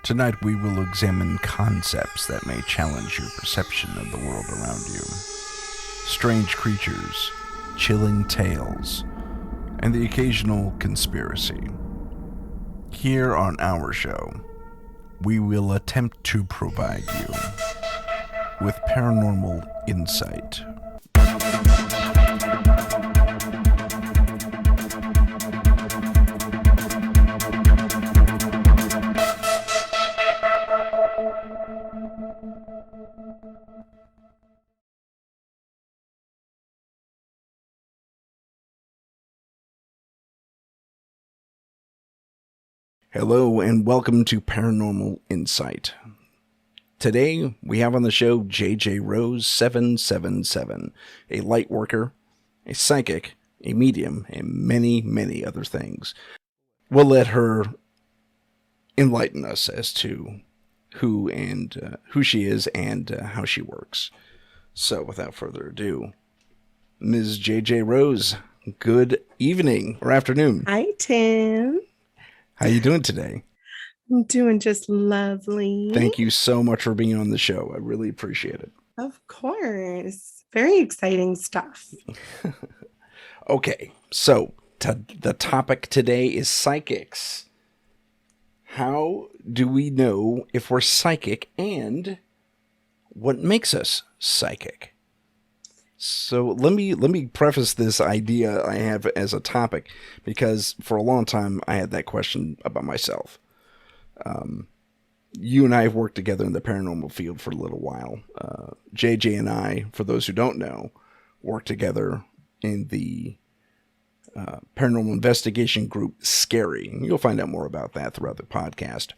Tonight we will examine concepts that may challenge your perception of the world around you. Strange creatures, chilling tales, and the occasional conspiracy. Here on our show, we will attempt to provide you with paranormal insight. Hello and welcome to Paranormal Insight. Today we have on the show JJ Rose 777, a light worker, a psychic, a medium, and many, many other things. We'll let her enlighten us as to who she is and how she works. So without further ado, Ms. JJ Rose, good evening or afternoon. Hi, Tim. How you doing today? I'm doing just lovely. Thank you so much for being on the show. I really appreciate it. Of course. Very exciting stuff. Okay, so the topic today is psychics. How do we know if we're psychic and what makes us psychic? So let me preface this idea I have as a topic, because for a long time I had that question about myself. You and I have worked together in the paranormal field for a little while. JJ and I, for those who don't know, worked together in the paranormal investigation group Scary. You'll find out more about that throughout the podcast.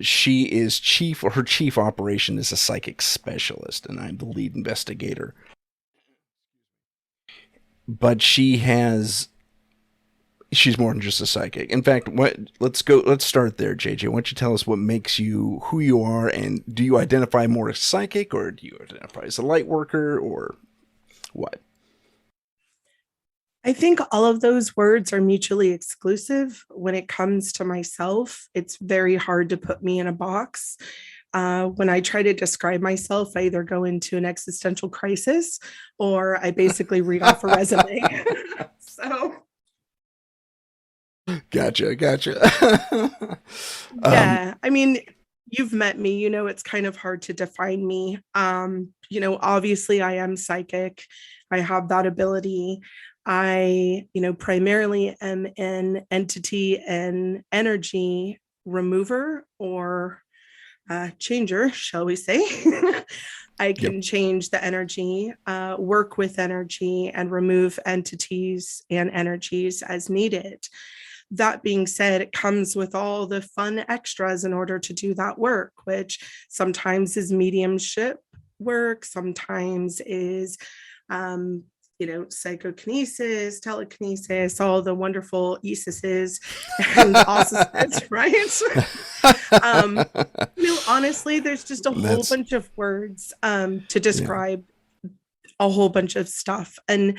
She is her chief operation is a psychic specialist, and I'm the lead investigator. But she's more than just a psychic. In fact, let's start there, JJ. Why don't you tell us what makes you who you are, and do you identify more as psychic, or do you identify as a light worker, or what? I think all of those words are mutually exclusive. When it comes to myself, it's very hard to put me in a box. When I try to describe myself, I either go into an existential crisis or I basically read off a resume. So, Gotcha. yeah, I mean, you've met me, it's kind of hard to define me. Obviously I am psychic. I have that ability. I, primarily am an entity and energy remover or changer, shall we say. I can change the energy, work with energy, and remove entities and energies as needed. That being said, it comes with all the fun extras in order to do that work, which sometimes is mediumship work, sometimes is psychokinesis, telekinesis, all the wonderful eases and osses, right? Honestly, there's just a whole bunch of words to describe a whole bunch of stuff. And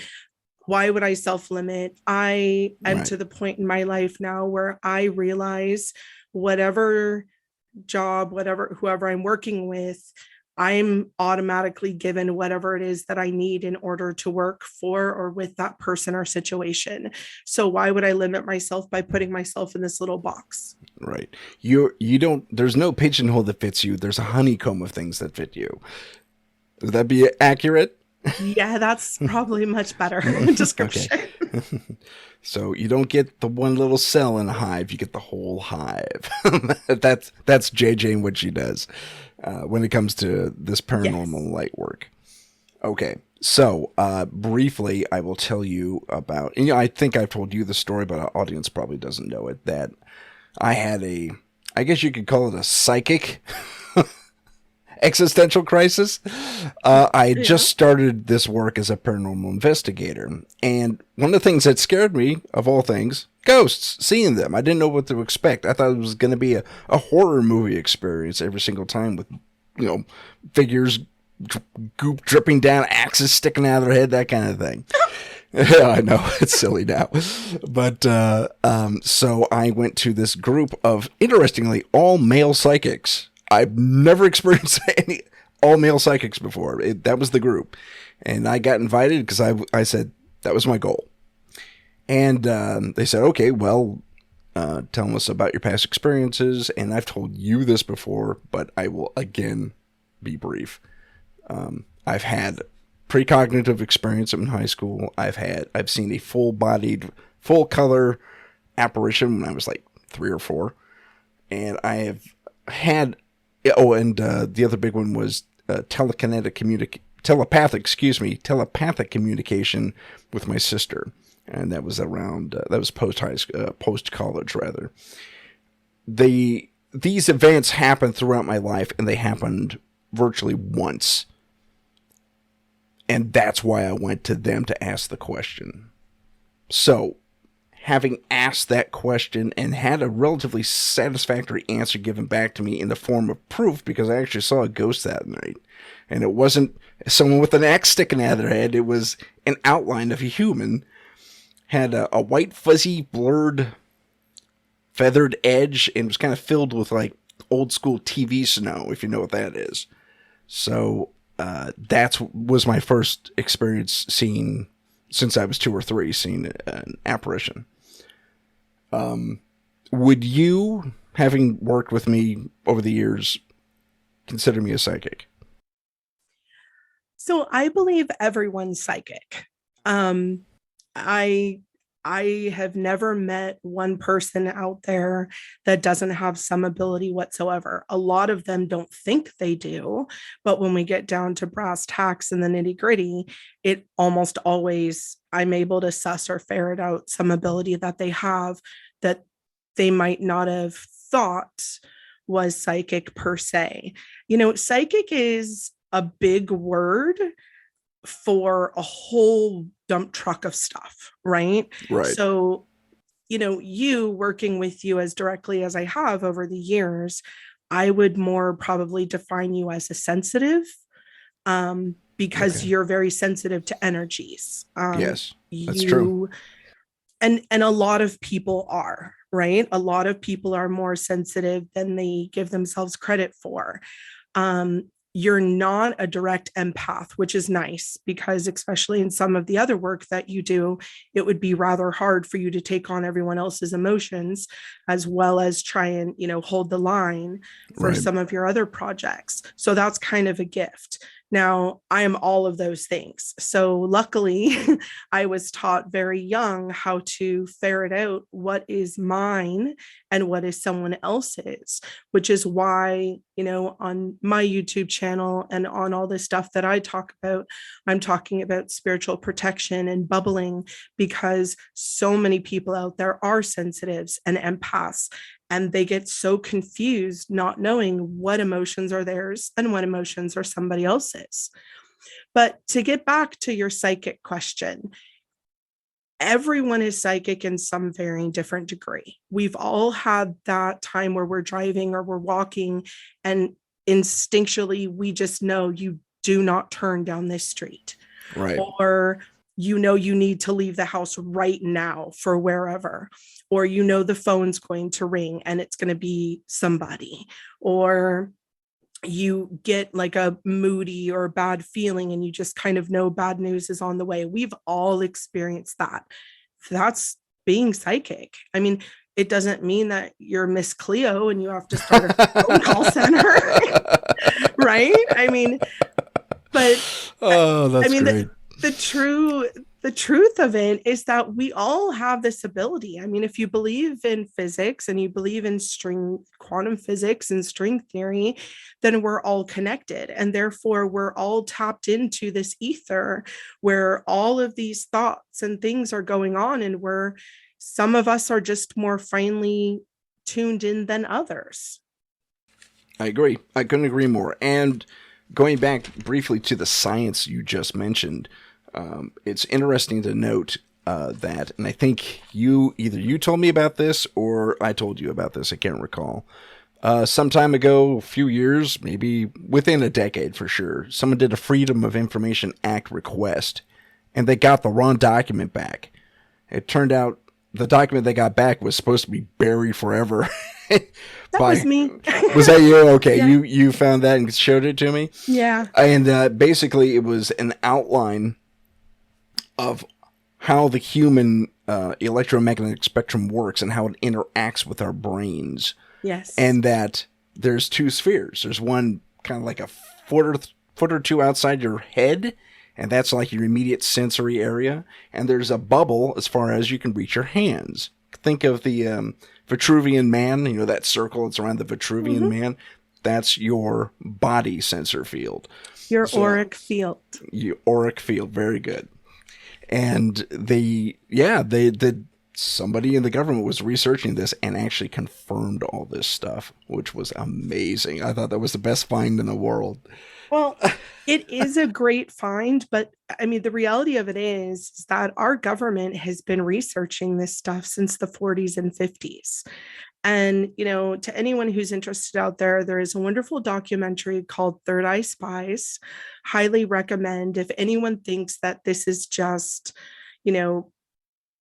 why would I self-limit? I am to the point in my life now where I realize whatever job, whoever I'm working with, I'm automatically given whatever it is that I need in order to work for or with that person or situation. So why would I limit myself by putting myself in this little box? Right. There's no pigeonhole that fits you. There's a honeycomb of things that fit you. Would that be accurate? Yeah, that's probably much better description. So you don't get the one little cell in a hive, you get the whole hive. That's JJ and what she does when it comes to this paranormal light work. Okay, so briefly, I will tell you about, and I think I've told you the story, but our audience probably doesn't know it, that I had I guess you could call it a psychic existential crisis. I just started this work as a paranormal investigator, and one of the things that scared me, of all things, ghosts, seeing them. I didn't know what to expect. I thought it was going to be a horror movie experience every single time with, figures, goop dripping down, axes sticking out of their head, that kind of thing. Yeah, I know it's silly now, but so I went to this group of, interestingly, all male psychics. I've never experienced any all male psychics before. That was the group, and I got invited because I said that was my goal, and they said, okay, well, tell us about your past experiences, and I've told you this before, but I will again be brief. I've had precognitive experience in high school. I've seen a full-bodied, full-color apparition when I was like 3 or 4, and I have had. Oh, and the other big one was telepathic communication with my sister, and that was around that was post college rather. These events happened throughout my life, and they happened virtually once. And that's why I went to them to ask the question. So, having asked that question and had a relatively satisfactory answer given back to me in the form of proof, because I actually saw a ghost that night. And it wasn't someone with an axe sticking out of their head. It was an outline of a human. Had a white, fuzzy, blurred, feathered edge, and was kind of filled with like old school TV snow, if you know what that is. So, that was my first experience seeing, since I was 2 or 3, seeing an apparition. Would you, having worked with me over the years, consider me a psychic? So I believe everyone's psychic. I I have never met one person out there that doesn't have some ability whatsoever. A lot of them don't think they do, but when we get down to brass tacks and the nitty gritty, it almost always, I'm able to suss or ferret out some ability that they have that they might not have thought was psychic per se. You know, psychic is a big word for a whole dump truck of stuff, right? Right. So, you know, you working with you as directly as I have over the years, I would more probably define you as a sensitive, because Okay. you're very sensitive to energies. Yes, that's true. You and a lot of people are, right? A lot of people are more sensitive than they give themselves credit for. You're not a direct empath, which is nice because, especially in some of the other work that you do, it would be rather hard for you to take on everyone else's emotions as well as try and, you know, hold the line for Right. some of your other projects. So that's kind of a gift. Now, I am all of those things. So luckily, I was taught very young how to ferret out what is mine and what is someone else's, which is why, you know, on my YouTube channel and on all this stuff that I talk about, I'm talking about spiritual protection and bubbling, because so many people out there are sensitives and empaths, and they get so confused not knowing what emotions are theirs and what emotions are somebody else's. But to get back to your psychic question, everyone is psychic in some varying different degree. We've all had that time where we're driving or we're walking and instinctually we just know you do not turn down this street, Right. or you know you need to leave the house right now for wherever, or you know the phone's going to ring and it's going to be somebody, or you get like a moody or bad feeling and you just kind of know bad news is on the way. We've all experienced that. That's being psychic. I mean, it doesn't mean that you're Miss Cleo and you have to start a phone call center, right? I mean, but Oh, I that's mean, great. the truth of it is that we all have this ability. I mean, if you believe in physics and you believe in string quantum physics and string theory, then we're all connected, and therefore we're all tapped into this ether where all of these thoughts and things are going on, and where some of us are just more finely tuned in than others. I agree. I couldn't agree more. And going back briefly to the science you just mentioned, it's interesting to note that, and I think you told me about this or I told you about this. I can't recall. Some time ago, a few years, maybe within a decade for sure, someone did a Freedom of Information Act request, and they got the wrong document back. It turned out the document they got back was supposed to be buried forever. That was me. Was that you? Okay, Yeah. you found that and showed it to me. Yeah. And basically, it was an outline of how the human electromagnetic spectrum works and how it interacts with our brains. Yes. And that there's two spheres. There's one kind of like a foot or two outside your head, and that's like your immediate sensory area. And there's a bubble as far as you can reach your hands. Think of the Vitruvian Man, you know, that circle that's around the Vitruvian Man. That's your body sensor field. Your auric field. Your auric field, very good. And somebody in the government was researching this and actually confirmed all this stuff, which was amazing. I thought that was the best find in the world. Well, it is a great find, but I mean, the reality of it is that our government has been researching this stuff since the 40s and 50s. And, you know, to anyone who's interested out there, there is a wonderful documentary called Third Eye Spies. Highly recommend if anyone thinks that this is just, you know,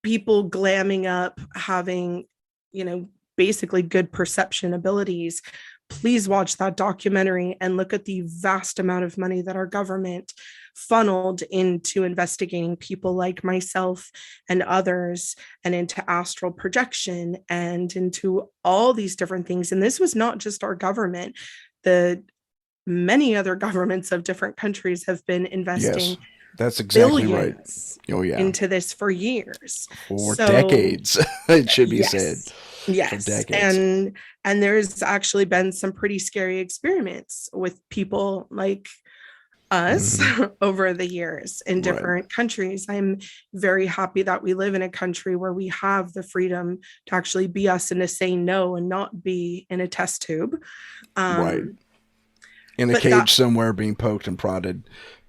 people glamming up, having, you know, basically good perception abilities. Please watch that documentary and look at the vast amount of money that our government funneled into investigating people like myself and others, and into astral projection and into all these different things. And this was not just our government. The many other governments of different countries have been investing. Yes, that's exactly right. Into this for years. For decades, it should be said. Yes. For decades. And there's actually been some pretty scary experiments with people like us over the years in different countries. I'm very happy that we live in a country where we have the freedom to actually be us and to say no and not be in a test tube. In a cage somewhere being poked and prodded,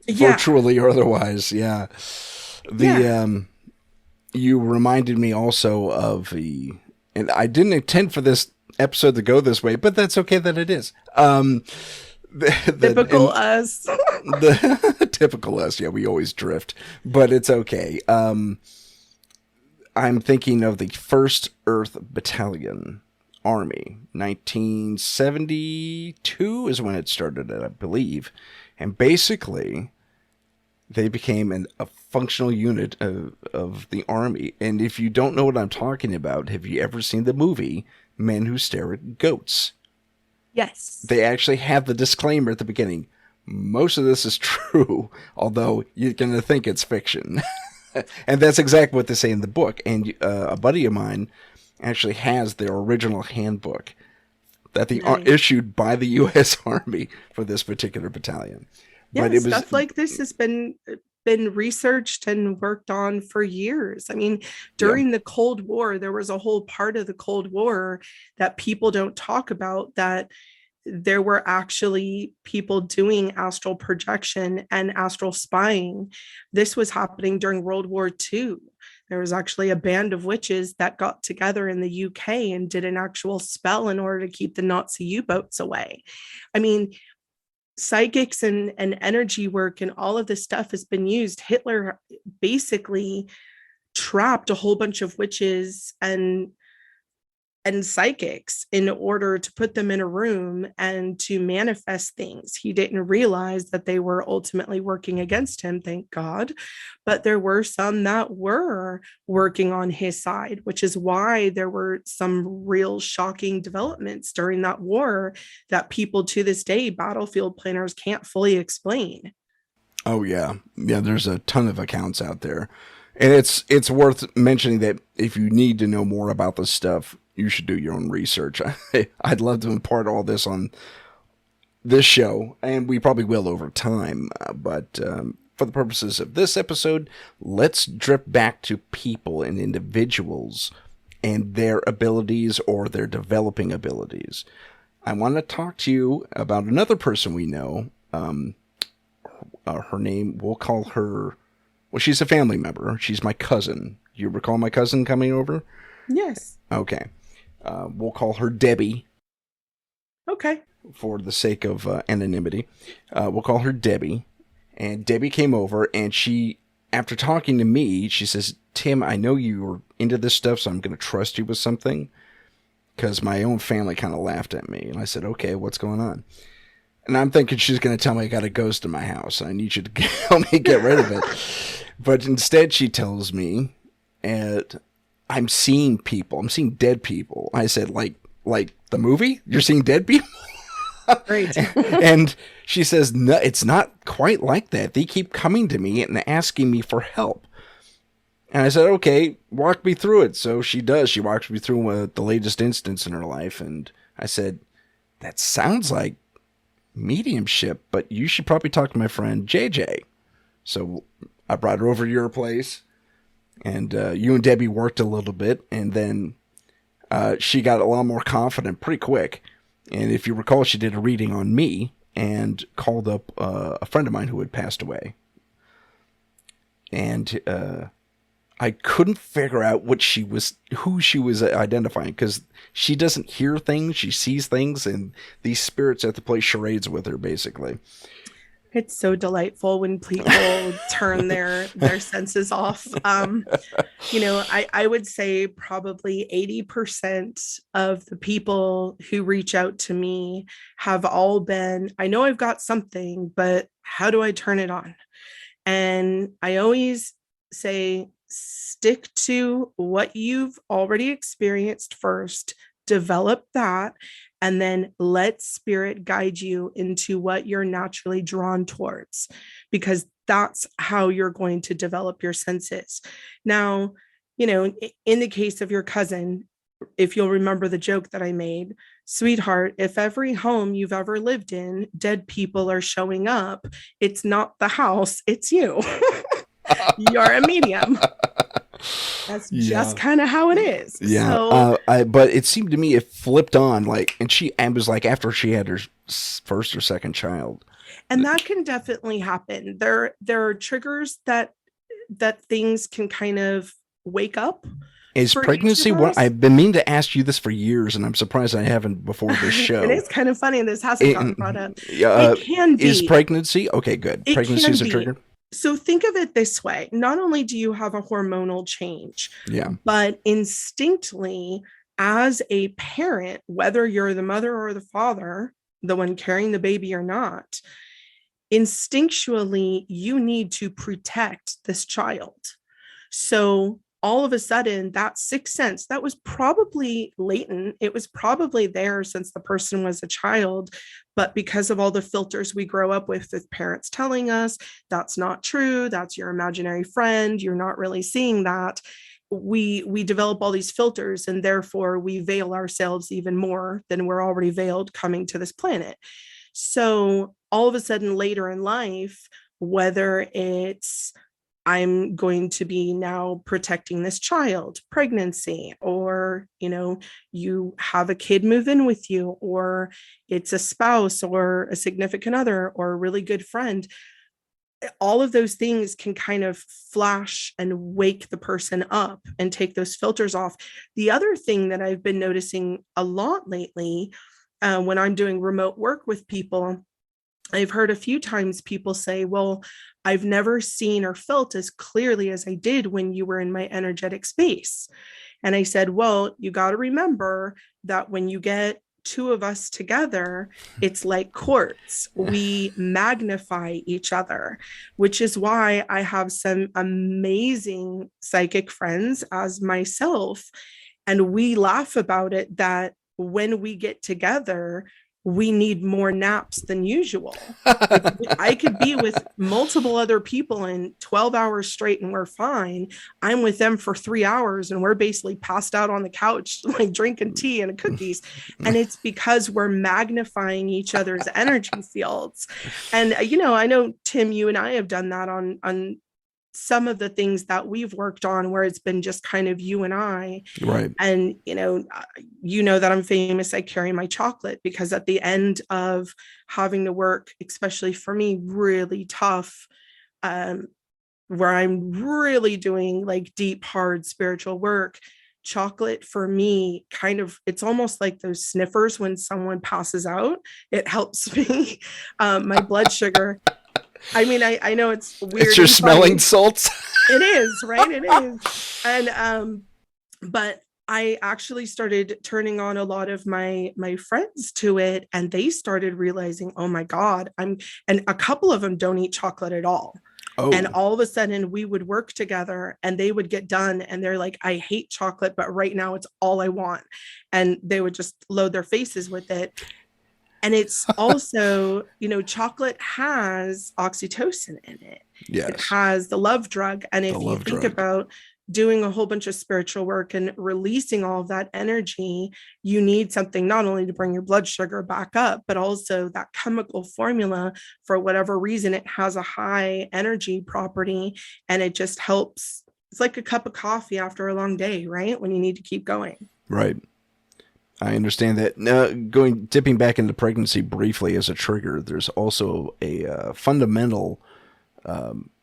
virtually or otherwise. Yeah. You reminded me also of and I didn't intend for this episode to go this way, but that's okay that it is. Typical us. The typical us. Yeah, we always drift, but it's okay. I'm thinking of the 1st Earth Battalion Army. 1972 is when it started, I believe. And basically, they became a functional unit of the Army. And if you don't know what I'm talking about, have you ever seen the movie Men Who Stare at Goats? Yes. They actually have the disclaimer at the beginning. Most of this is true, although you're going to think it's fiction. And that's exactly what they say in the book. And a buddy of mine actually has their original handbook that they are issued by the U.S. Army for this particular battalion. Yeah, but stuff like this has been researched and worked on for years. I mean, during the Cold War, there was a whole part of the Cold War that people don't talk about, that there were actually people doing astral projection and astral spying. This was happening during World War II. There was actually a band of witches that got together in the UK and did an actual spell in order to keep the Nazi U-boats away. I mean, psychics and energy work and all of this stuff has been used. Hitler basically trapped a whole bunch of witches and psychics in order to put them in a room and to manifest things. He didn't realize that they were ultimately working against him, thank God. But there were some that were working on his side, which is why there were some real shocking developments during that war that people to this day, battlefield planners, can't fully explain. Oh, yeah. Yeah, there's a ton of accounts out there. And it's worth mentioning that if you need to know more about this stuff, you should do your own research. I'd love to impart all this on this show, and we probably will over time. But for the purposes of this episode, let's drift back to people and individuals and their abilities or their developing abilities. I want to talk to you about another person we know. Her name, we'll call her... Well, she's a family member. She's my cousin. You recall my cousin coming over? Yes. Okay. We'll call her Debbie. Okay. For the sake of anonymity. We'll call her Debbie. And Debbie came over and she after talking to me, she says, Tim, I know you were into this stuff, so I'm going to trust you with something. Because my own family kind of laughed at me. And I said, okay, what's going on? And I'm thinking she's going to tell me I got a ghost in my house. I need you to help me get rid of it. But instead she tells me, and I'm seeing people. I'm seeing dead people. I said, like the movie? You're seeing dead people? Great. And she says, no, it's not quite like that. They keep coming to me and asking me for help. And I said, okay, walk me through it. So she does. She walks me through the latest instance in her life. And I said, that sounds like mediumship, but you should probably talk to my friend JJ. So I brought her over to your place, and you and Debbie worked a little bit, and then she got a lot more confident pretty quick. And if you recall, she did a reading on me and called up a friend of mine who had passed away. And I couldn't figure out who she was identifying, because she doesn't hear things, she sees things, and these spirits have to play charades with her, basically. It's so delightful when people turn their senses off. I would say probably 80% of the people who reach out to me have all been, I know I've got something, but how do I turn it on? And I always say, stick to what you've already experienced first, develop that, and then let spirit guide you into what you're naturally drawn towards, because that's how you're going to develop your senses. Now, in the case of your cousin, if you'll remember the joke that I made, sweetheart, if every home you've ever lived in, dead people are showing up, it's not the house, it's you. You're a medium. That's just kind of how it is. Yeah. So, but it seemed to me it flipped on, and was like after she had her first or second child. And that can definitely happen. There are triggers that things can kind of wake up. Is pregnancy one? I've been meaning to ask you this for years, and I'm surprised I haven't before this show. It is kind of funny. This hasn't gotten brought up. It can be. Is pregnancy? Okay, good. Pregnancy is a trigger. So think of it this way. Not only do you have a hormonal change, but instinctively, as a parent, whether you're the mother or the father, the one carrying the baby or not, instinctually, you need to protect this child. So all of a sudden, that sixth sense that was probably latent, it was probably there since the person was a child, but because of all the filters we grow up with parents telling us that's not true, that's your imaginary friend, you're not really seeing that, we develop all these filters, and therefore we veil ourselves even more than we're already veiled coming to this planet. So all of a sudden later in life, whether it's I'm going to be now protecting this child, pregnancy, or, you have a kid move in with you, or it's a spouse or a significant other or a really good friend. All of those things can kind of flash and wake the person up and take those filters off. The other thing that I've been noticing a lot lately, when I'm doing remote work with people, I've heard a few times people say, well, I've never seen or felt as clearly as I did when you were in my energetic space. And I said, well, you got to remember that when you get two of us together, it's like quartz. We magnify each other, which is why I have some amazing psychic friends as myself. And we laugh about it that when we get together, we need more naps than usual. I could be with multiple other people in 12 hours straight and we're fine. I'm with them for 3 hours and we're basically passed out on the couch, like drinking tea and cookies. And it's because we're magnifying each other's energy fields. And, I know, Tim, you and I have done that on some of the things that we've worked on where it's been just kind of you and I. Right. And, that I'm famous. I carry my chocolate because at the end of having to work, especially for me, really tough, where I'm really doing like deep, hard spiritual work, chocolate for me it's almost like those sniffers when someone passes out. It helps me. My blood sugar. I mean, I know it's It's weird your and smelling funny. salts. It is, right? It is. And but I actually started turning on a lot of my friends to it, and they started realizing, oh my God, and a couple of them don't eat chocolate at all. And Oh, all of a sudden we would work together and they would get done and they're like, I hate chocolate, but right now it's all I want. And they would just load their faces with it. And it's also, chocolate has oxytocin in it. It yes. has the love drug. And The if you love think drug. about doing a whole bunch of spiritual work and releasing all of that energy, you need something not only to bring your blood sugar back up, but also that chemical formula, for whatever reason, it has a high energy property and it just helps. It's like a cup of coffee after a long day, right? When you need to keep going. Right. I understand that. Dipping back into pregnancy briefly as a trigger, there's also a fundamental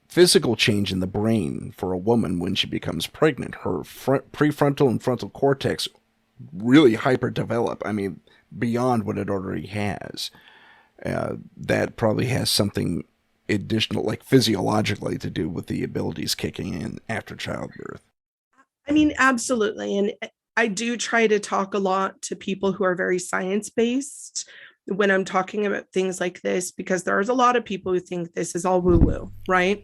physical change in the brain for a woman when she becomes pregnant. Her prefrontal and frontal cortex really hyper develop. I mean, beyond what it already has. That probably has something additional, like physiologically, to do with the abilities kicking in after childbirth. I mean, absolutely. And I do try to talk a lot to people who are very science based when I'm talking about things like this, because there's a lot of people who think this is all woo woo, right?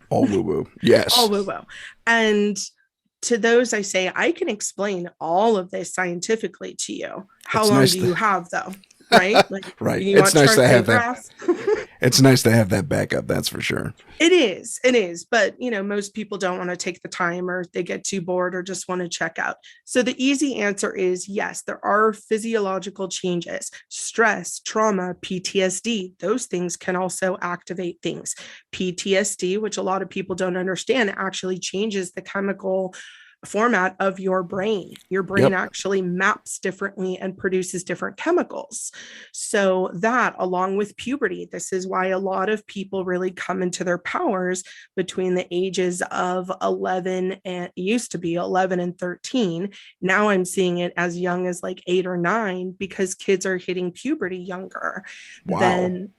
All woo woo. All Yes. woo woo. And to those, I say, I can explain all of this scientifically to you. How It's long nice do to, you have, though? Right? Like, right. you It's want nice to charts and have that. graphs? It's nice to have that backup. That's for sure. It is. But, most people don't want to take the time or they get too bored or just want to check out. So the easy answer is yes, there are physiological changes, stress, trauma, PTSD. Those things can also activate things. PTSD, which a lot of people don't understand, actually changes the chemical format of your brain. Your brain Yep. actually maps differently and produces different chemicals. So, that along with puberty, this is why a lot of people really come into their powers between the ages of 11 and used to be 11 and 13. Now I'm seeing it as young as like 8 or 9 because kids are hitting puberty younger Wow.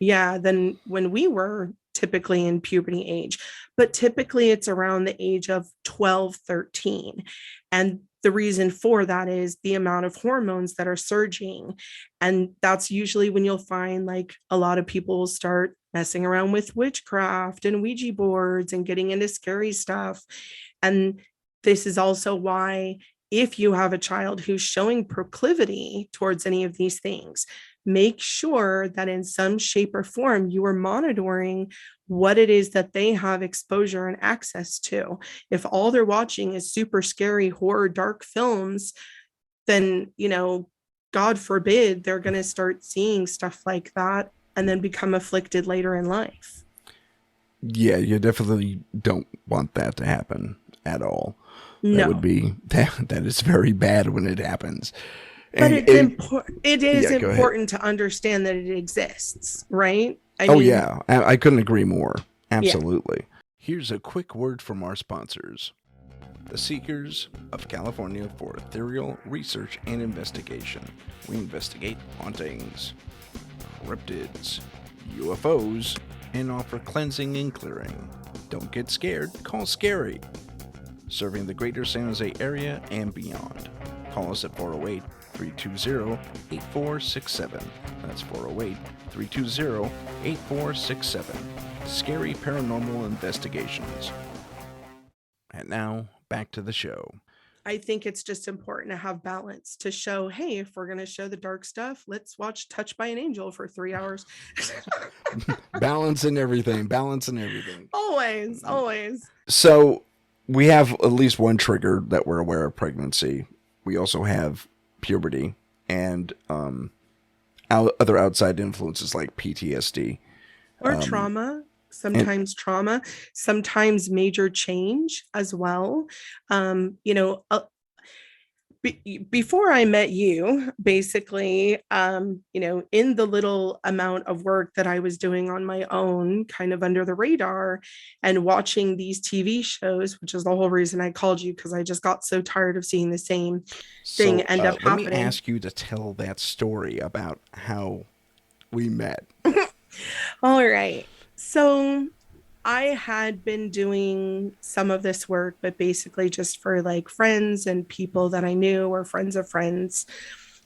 than when we were typically in puberty age, but typically it's around the age of 12, 13. And the reason for that is the amount of hormones that are surging. And that's usually when you'll find like a lot of people will start messing around with witchcraft and Ouija boards and getting into scary stuff. And this is also why, if you have a child who's showing proclivity towards any of these things, make sure that in some shape or form you are monitoring what it is that they have exposure and access to. If all they're watching is super scary horror dark films, then God forbid they're going to start seeing stuff like that and then become afflicted later in life. Yeah, you definitely don't want that to happen at all. That would No, be that is very bad when it happens. but And it, it is yeah, go ahead. important to understand that it exists, right? I Oh mean, yeah, I couldn't agree more. yeah. Absolutely. Here's a quick word from our sponsors, the Seekers of California for Ethereal Research and Investigation. We investigate hauntings, cryptids, UFOs, and offer cleansing and clearing. Don't get scared, call Scary. Serving the greater San Jose area and beyond. Call us at 408 320 8467. That's 408 320 8467. Scary Paranormal Investigations. And now, back to the show. I think it's just important to have balance to show, hey, if we're going to show the dark stuff, let's watch Touched by an Angel for 3 hours. Balance and everything. Balance and everything. Always, always. So, we have at least one trigger that we're aware of pregnancy. We also have puberty and other outside influences like PTSD. Or trauma. And Sometimes sometimes major change as well. Before I met you, basically, in the little amount of work that I was doing on my own, kind of under the radar, and watching these TV shows, which is the whole reason I called you, because I just got so tired of seeing the same thing so end up let me happening. ask you to tell that story about how we met. All right. So I had been doing some of this work, but basically just for like friends and people that I knew or friends of friends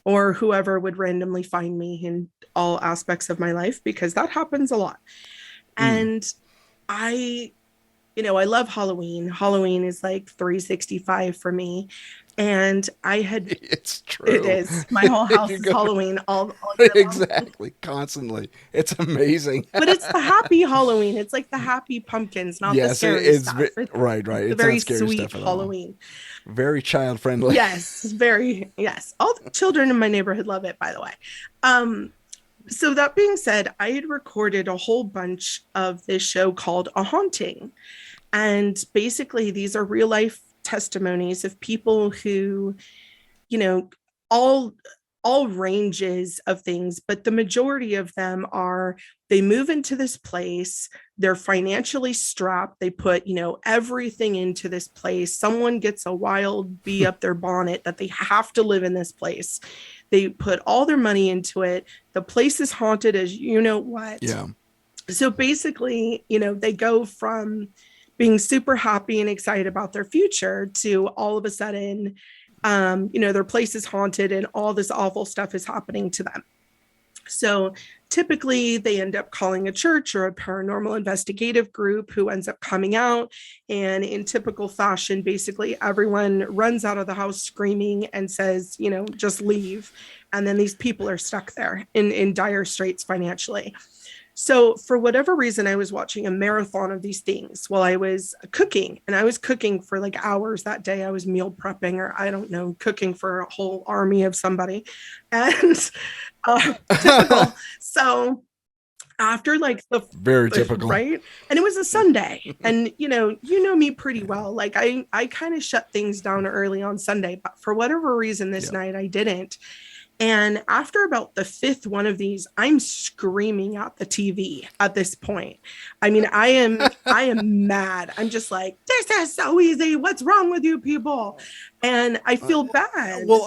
or whoever would randomly find me in all aspects of my life because that happens a lot. Mm. And I, I love Halloween. Halloween is like 365 for me. And I had, It's it true. is, my whole house You is go Halloween all year long. exactly constantly. It's amazing. But it's the happy Halloween. It's like the happy pumpkins, not the Yes, scary stuff. right, It's right. the It's not very scary sweet stuff at all. Halloween. Very child friendly. Yes, very, yes. All the children in my neighborhood love it, by the way. Um, so that being said, I had recorded a whole bunch of this show called A Haunting. And basically, these are real life testimonies of people who, you know, all all ranges of things, but the majority of them are they move into this place, they're financially strapped, they put, everything into this place. Someone gets a wild bee up their bonnet that they have to live in this place. They put all their money into it. The place is haunted as you know what. Yeah. So basically, they go from being super happy and excited about their future to all of a sudden, their place is haunted and all this awful stuff is happening to them. So typically they end up calling a church or a paranormal investigative group who ends up coming out. And in typical fashion, basically everyone runs out of the house screaming and says, just leave. And then these people are stuck there in dire straits financially. So, for whatever reason, I was watching a marathon of these things while I was cooking, and I was cooking for like hours that day. I was meal prepping, or I don't know, cooking for a whole army of somebody, and typical. So, after like the Very typical. right, and it was a Sunday, and you know me pretty well. Like I kind of shut things down early on Sunday, but for whatever reason, this Yeah. night I didn't. And after about the fifth one of these, I'm screaming at the TV at this point. I mean, I am mad. I'm just like, this is so easy. What's wrong with you people? And I Uh, feel bad. well,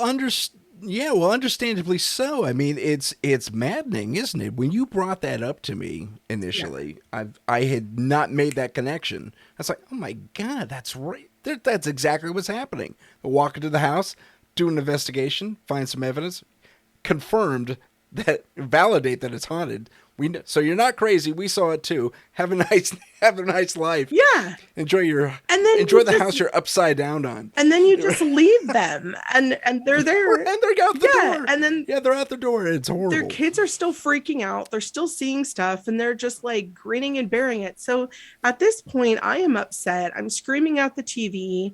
yeah, well, understandably so. I mean, it's maddening, isn't it? When you brought that up to me Yeah. initially, I had not made that connection. I was like, oh my god, that's right. That's exactly what's happening. I walk into the house, do an investigation, find some evidence, confirmed that validate that it's haunted. So you're not crazy. We saw it too. Have a nice have a nice life. Yeah. Enjoy And then enjoy the house you're upside down on. you just leave them and they're there. And they're out the Yeah. door. And then Yeah, they're out the door. It's their horrible. kids are still freaking out. They're still seeing stuff and they're just like grinning and bearing it. So at this point, I am upset. I'm screaming at the TV.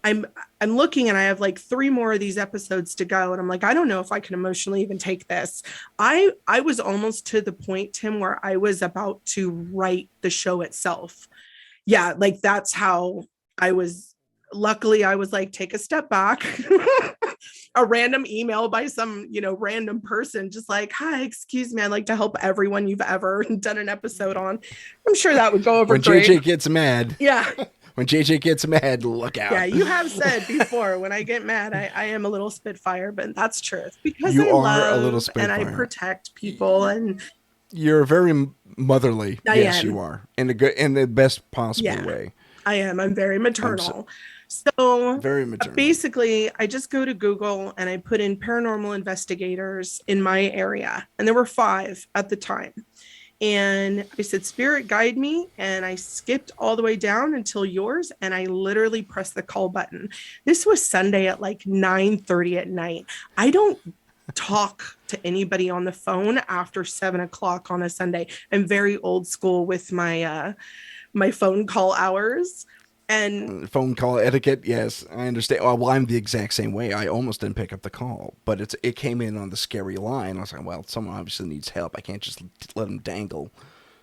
I'm I'm looking and I have like three more of these episodes to go. And I'm like, I don't know if I can emotionally even take this. I was almost to the point, Tim, where I was about to write the show itself. Yeah, like that's how I was. Luckily, I was like, take a step back. A random email by some, random person, just like, hi, excuse me, I'd like to help everyone you've ever done an episode on. I'm sure that would go over When great. JJ gets mad, Yeah. when JJ gets mad, look out. Yeah, you have said before when I get mad, I am a little spitfire, but that's truth because You I are a little love and I spitfire. protect people, and You're very motherly. I Yes, am. you are. In the best possible Yeah, way. I am. I'm very I'm so, maternal. So very maternal. basically, I just go to Google and I put in paranormal investigators in my area, and there were five at the time. And I said, Spirit, guide me. And I skipped all the way down until yours. And I literally pressed the call button. This was Sunday at like 9:30 at night. I don't talk to anybody on the phone after 7 o'clock on a Sunday. I'm very old school with my phone call hours. And Phone call etiquette, yes, I understand. Well, I'm the exact same way. I almost didn't pick up the call, but it came in on the scary line. I was like, well, someone obviously needs help. I can't just let them dangle.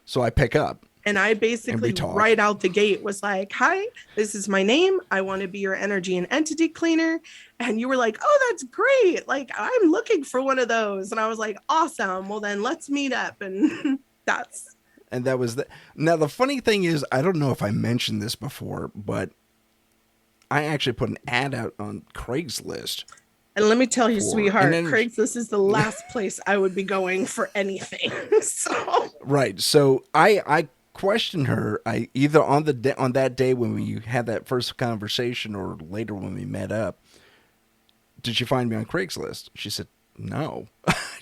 So I pick up and I and we basically talk. right out the gate was like, hi, this is my name. I want to be your energy and entity cleaner. And you were like, oh, that's great. Like, I'm looking for one of those. And I was like, awesome. Well, then let's meet up. And that's. And that was the. Now, the funny thing is, I don't know if I mentioned this before, but I actually put an ad out on Craigslist And let me tell you, and sweetheart, then Craigslist is the last place I would be going for anything. So, right. So I questioned her. I either on the on that day when we had that first conversation, or later when we met up. Did you find me on Craigslist? She said, no.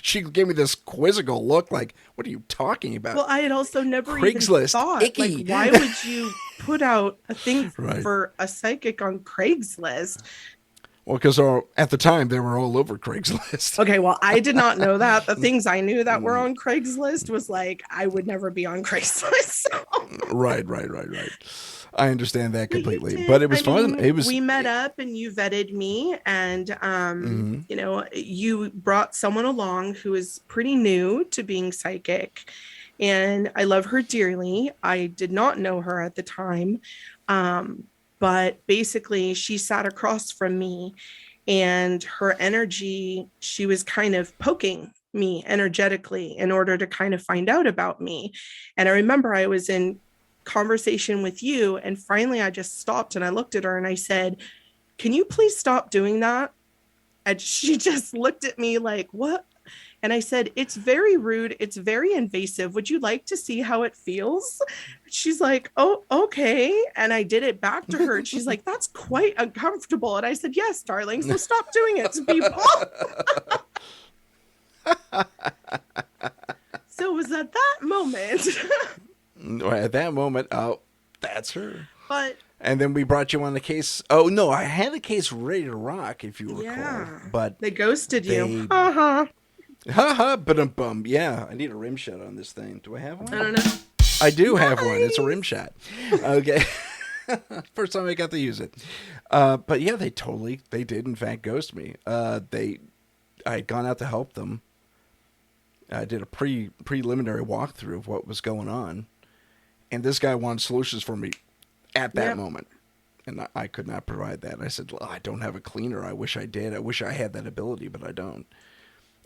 She gave me this quizzical look like, what are you talking about? Well, I had also never even Craigslist, thought, like, icky. why would you put out a thing Right. for a psychic on Craigslist? Well, because at the time they were all over Craigslist. Okay, well, I did not know that. The things I knew that were on Craigslist was like, I would never be on Craigslist. Right. I understand that completely, But but it was fun. mean, It was. we met up and you vetted me, and Mhm. you know, you brought someone along who is pretty new to being psychic, and I love her dearly. I did not know her at the time, um, but basically, she sat across from me, and her energy, she was kind of poking me energetically in order to kind of find out about me. And I remember I was in conversation with you, and finally I just stopped and I looked at her and I said, can you please stop doing that? And she just looked at me like, what? And I said, it's very rude, it's very invasive, would you like to see how it feels? She's like, oh, okay. And I did it back to her, and she's like, that's quite uncomfortable. And I said, yes, darling, so stop doing it to people. So it was at that moment. At that moment, oh, that's her. But And then we brought you on the case. Oh no, I had a case ready to rock, if you recall. yeah, But they ghosted you. they, haha, but bum. Yeah, I need a rim shot on this thing. Do I have one? I don't know. I do have one. It's a rim shot. Okay. First time I got to use it. But yeah, they did in fact ghost me. I had gone out to help them. I did a preliminary walkthrough of what was going on, and this guy wanted solutions for me at that moment, and I could not provide that. I said, well, I don't have a cleaner. I wish I did. I wish I had that ability, but I don't.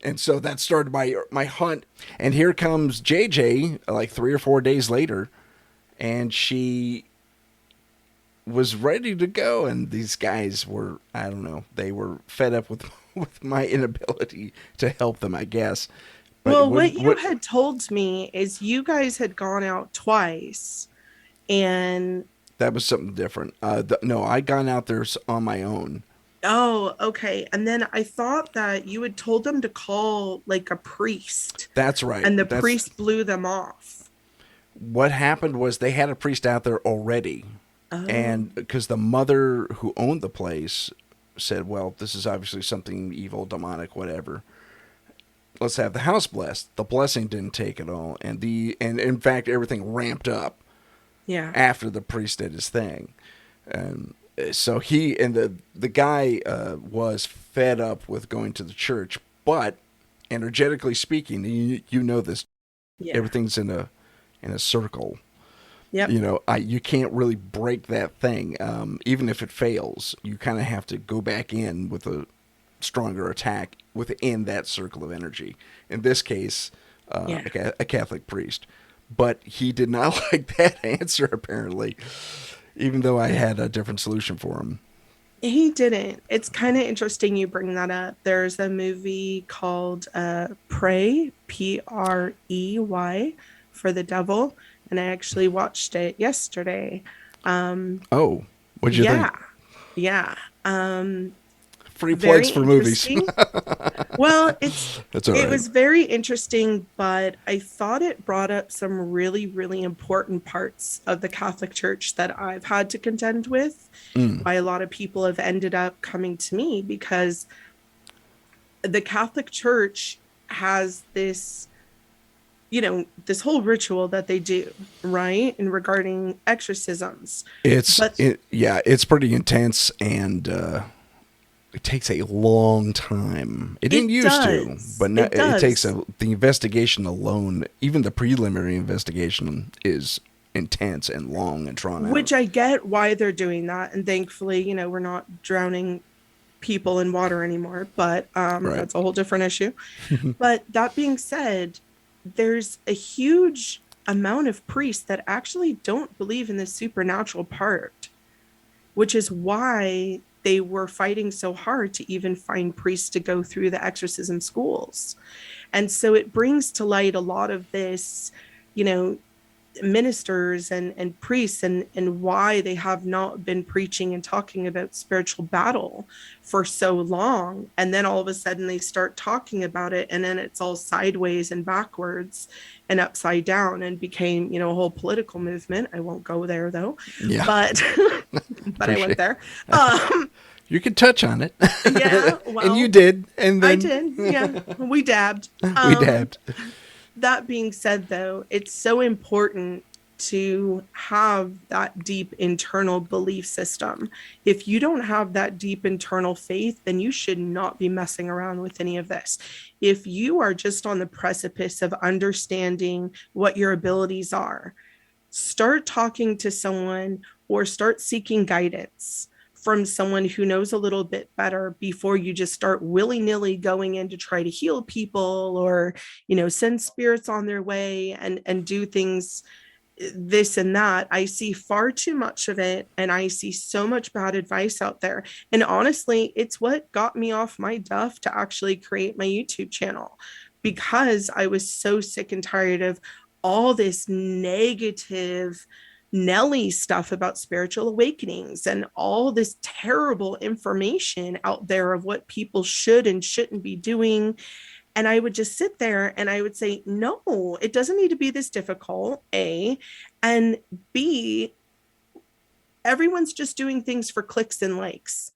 And so that started my hunt. And here comes JJ, like 3 or 4 days later, and she was ready to go. And these guys were, I don't know, they were fed up with my inability to help them, I guess. But Well, what you had told me is you guys had gone out twice, and that was something different. No, I gone out there on my own. oh, okay. And then I thought that you had told them to call like a priest, That's right. and the priest blew them off. What happened was they had a priest out there already. Oh. And because the mother who owned the place said, well, this is obviously something evil, demonic, whatever. Let's have the house blessed. The blessing didn't take it all. And in fact, everything ramped up after the priest did his thing. And so the guy was fed up with going to the church, but energetically speaking, you know this, everything's in a circle. Yep. You know, you can't really break that thing. Even if it fails, you kind of have to go back in with a stronger attack within that circle of energy. In this case, a Catholic priest. But he did not like that answer, apparently, even though I had a different solution for him. He didn't. It's kind of interesting you bring that up. There's a movie called Prey, Prey, for the devil, and I actually watched it yesterday. Oh, what'd you think? Yeah. Free plugs for movies. Well, That's all right. It was very interesting, but I thought it brought up some really, really important parts of the Catholic Church that I've had to contend with. Why a lot of people have ended up coming to me, because the Catholic Church has this, this whole ritual that they do, right? And regarding exorcisms. It's pretty intense, and it takes a long time. It didn't used to, but now it takes the investigation alone. Even the preliminary investigation is intense and long and drawn out. Which I get why they're doing that, and thankfully, we're not drowning people in water anymore. But that's a whole different issue. But that being said, there's a huge amount of priests that actually don't believe in the supernatural part, which is why they were fighting so hard to even find priests to go through the exorcism schools. And so it brings to light a lot of this, ministers and priests and why they have not been preaching and talking about spiritual battle for so long, and then all of a sudden they start talking about it, and then it's all sideways and backwards and upside down and became, a whole political movement. I won't go there though, Yeah. but but I went Appreciate there. um You could touch on it. yeah, And you well, did. And I then did. Yeah, we dabbed. we dabbed. That being said, though, it's so important to have that deep internal belief system. If you don't have that deep internal faith, then you should not be messing around with any of this. If you are just on the precipice of understanding what your abilities are, start talking to someone or start seeking guidance from someone who knows a little bit better before you just start willy-nilly going in to try to heal people or, send spirits on their way and do things this and that. I see far too much of it, and I see so much bad advice out there. And honestly, it's what got me off my duff to actually create my YouTube channel, because I was so sick and tired of all this negative Nelly stuff about spiritual awakenings and all this terrible information out there of what people should and shouldn't be doing. And I would just sit there and I would say, no, it doesn't need to be this difficult, A. And B, everyone's just doing things for clicks and likes.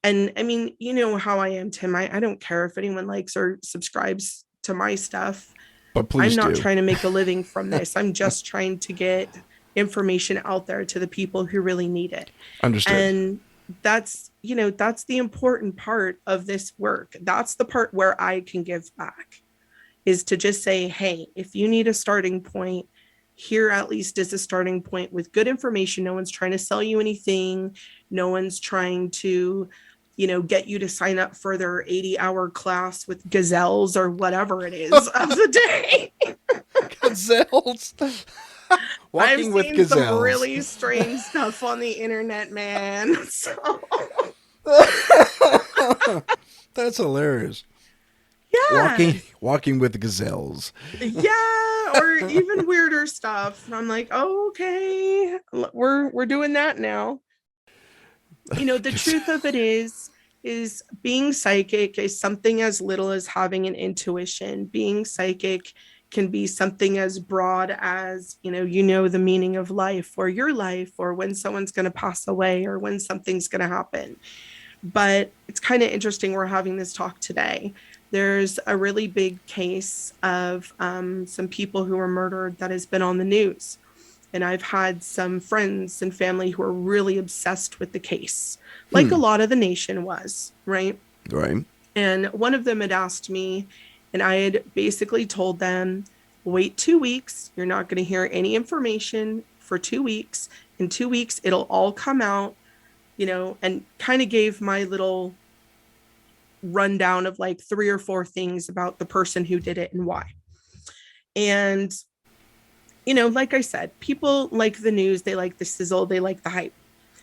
And I mean, you know how I am, Tim. I don't care if anyone likes or subscribes to my stuff. But I'm please not do. trying to make a living from this. I'm just trying to get information out there to the people who really need it. Understood. And that's the important part of this work. That's the part where I can give back, is to just say, hey, if you need a starting point, here at least is a starting point with good information. No one's trying to sell you anything. No one's trying to, get you to sign up for their 80-hour class with gazelles or whatever it is of the day. Gazelles. Walking I've with seen gazelles. some really strange stuff on the internet, man. So That's hilarious. yeah. Walking with gazelles. Yeah, or even weirder stuff. And I'm like, oh, okay, we're doing that now. The truth of it is being psychic is something as little as having an intuition. Being psychic can be something as broad as, the meaning of life or your life or when someone's going to pass away or when something's going to happen. But it's kind of interesting we're having this talk today. There's a really big case of some people who were murdered that has been on the news. And I've had some friends and family who are really obsessed with the case, like a lot of the nation was, right? Right. And one of them had asked me, and I had basically told them, wait 2 weeks. You're not going to hear any information for 2 weeks. In 2 weeks, it'll all come out, and kind of gave my little rundown of like 3 or 4 things about the person who did it and why. And, like I said, people like the news, they like the sizzle, they like the hype.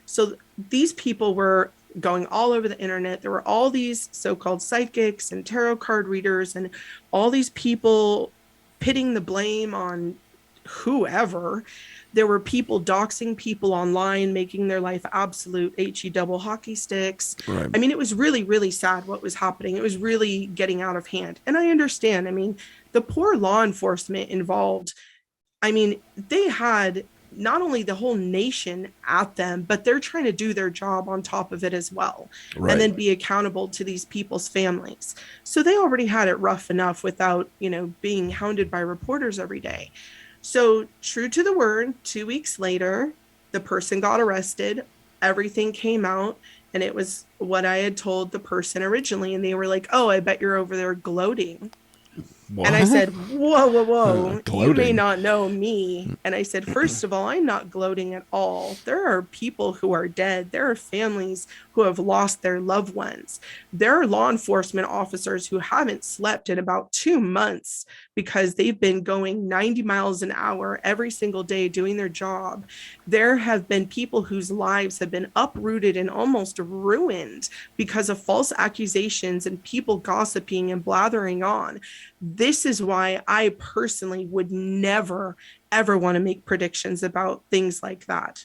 So these people were going all over the internet. There were all these so-called psychics and tarot card readers and all these people pitting the blame on whoever. There were people doxing people online, making their life absolute HE double hockey sticks. Right. I mean, it was really, really sad what was happening. It was really getting out of hand. And I understand. I mean, the poor law enforcement involved, I mean, they had not only the whole nation at them, but they're trying to do their job on top of it as well. Right. And then be accountable to these people's families. So they already had it rough enough without, being hounded by reporters every day. So true to the word, 2 weeks later, the person got arrested. Everything came out, and it was what I had told the person originally. And they were like, oh, I bet you're over there gloating. What? And I said, whoa, you may Gloating. not know me. And I said, first of all, I'm not gloating at all. There are people who are dead. There are families who have lost their loved ones. There are law enforcement officers who haven't slept in about 2 months because they've been going 90 miles an hour every single day doing their job. There have been people whose lives have been uprooted and almost ruined because of false accusations and people gossiping and blathering on. this is why I personally would never, ever want to make predictions about things like that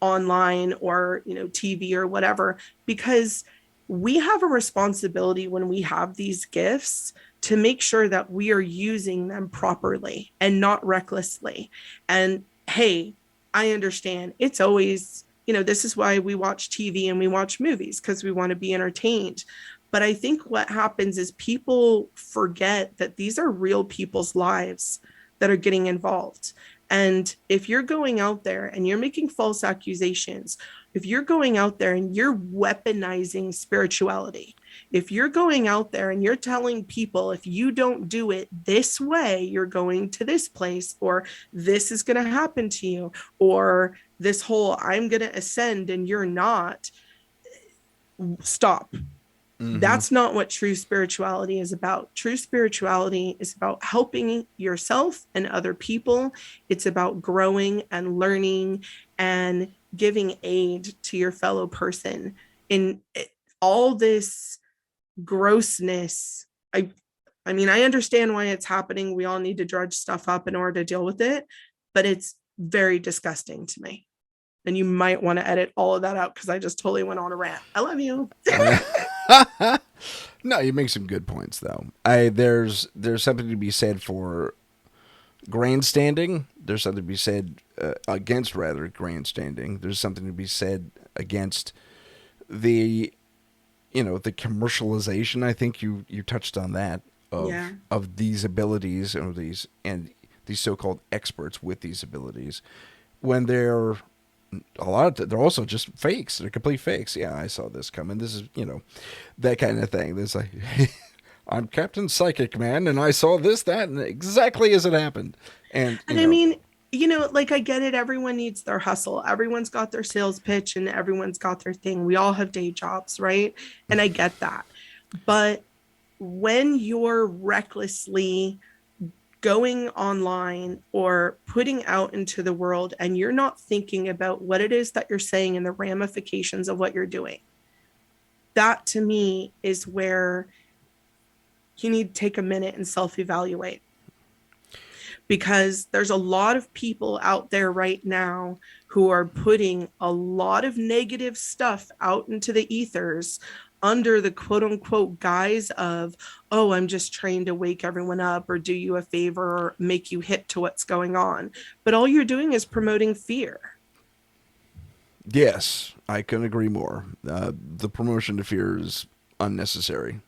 online or, TV or whatever, because we have a responsibility when we have these gifts to make sure that we are using them properly and not recklessly. And hey, I understand it's always, this is why we watch TV and we watch movies, because we want to be entertained. But I think what happens is people forget that these are real people's lives that are getting involved. And if you're going out there and you're making false accusations, if you're going out there and you're weaponizing spirituality, if you're going out there and you're telling people, if you don't do it this way, you're going to this place, or this is going to happen to you, or this whole I'm going to ascend and you're not, stop. That's not what true spirituality is about. True spirituality is about helping yourself and other people. It's about growing and learning and giving aid to your fellow person. In all this grossness, I mean, I understand why it's happening. We all need to dredge stuff up in order to deal with it, but it's very disgusting to me. And you might want to edit all of that out because I just totally went on a rant. I love you. No, you make some good points though. There's something to be said for grandstanding. There's something to be said against grandstanding. There's something to be said against the commercialization. I think you touched on that of these abilities and these so-called experts with these abilities, when they're they're also just fakes. They're complete fakes. Yeah, I saw this coming. This is, that kind of thing. There's like, I'm Captain Psychic Man, and I saw this, that, and exactly as it happened. And I mean, like, I get it. Everyone needs their hustle. Everyone's got their sales pitch and everyone's got their thing. We all have day jobs, right? And I get that. But when you're recklessly going online or putting out into the world and you're not thinking about what it is that you're saying and the ramifications of what you're doing, that to me is where you need to take a minute and self-evaluate. Because there's a lot of people out there right now who are putting a lot of negative stuff out into the ethers under the quote unquote guise of, oh, I'm just trying to wake everyone up or do you a favor or make you hip to what's going on. But all you're doing is promoting fear. Yes, I couldn't agree more. The promotion of fear is unnecessary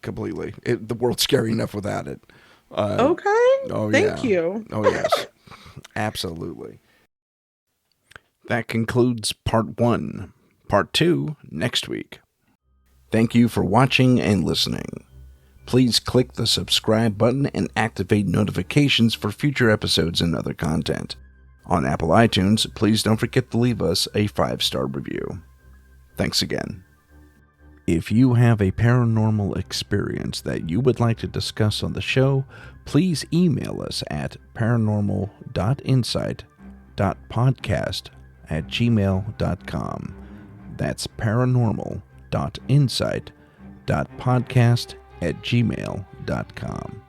completely. The world's scary enough without it. Thank you. Oh, yes. Absolutely. That concludes part 1. Part 2 next week. Thank you for watching and listening. Please click the subscribe button and activate notifications for future episodes and other content. On Apple iTunes, please don't forget to leave us a 5-star review. Thanks again. If you have a paranormal experience that you would like to discuss on the show, please email us at paranormal.insight.podcast@gmail.com. That's paranormal.insight.podcast@gmail.com.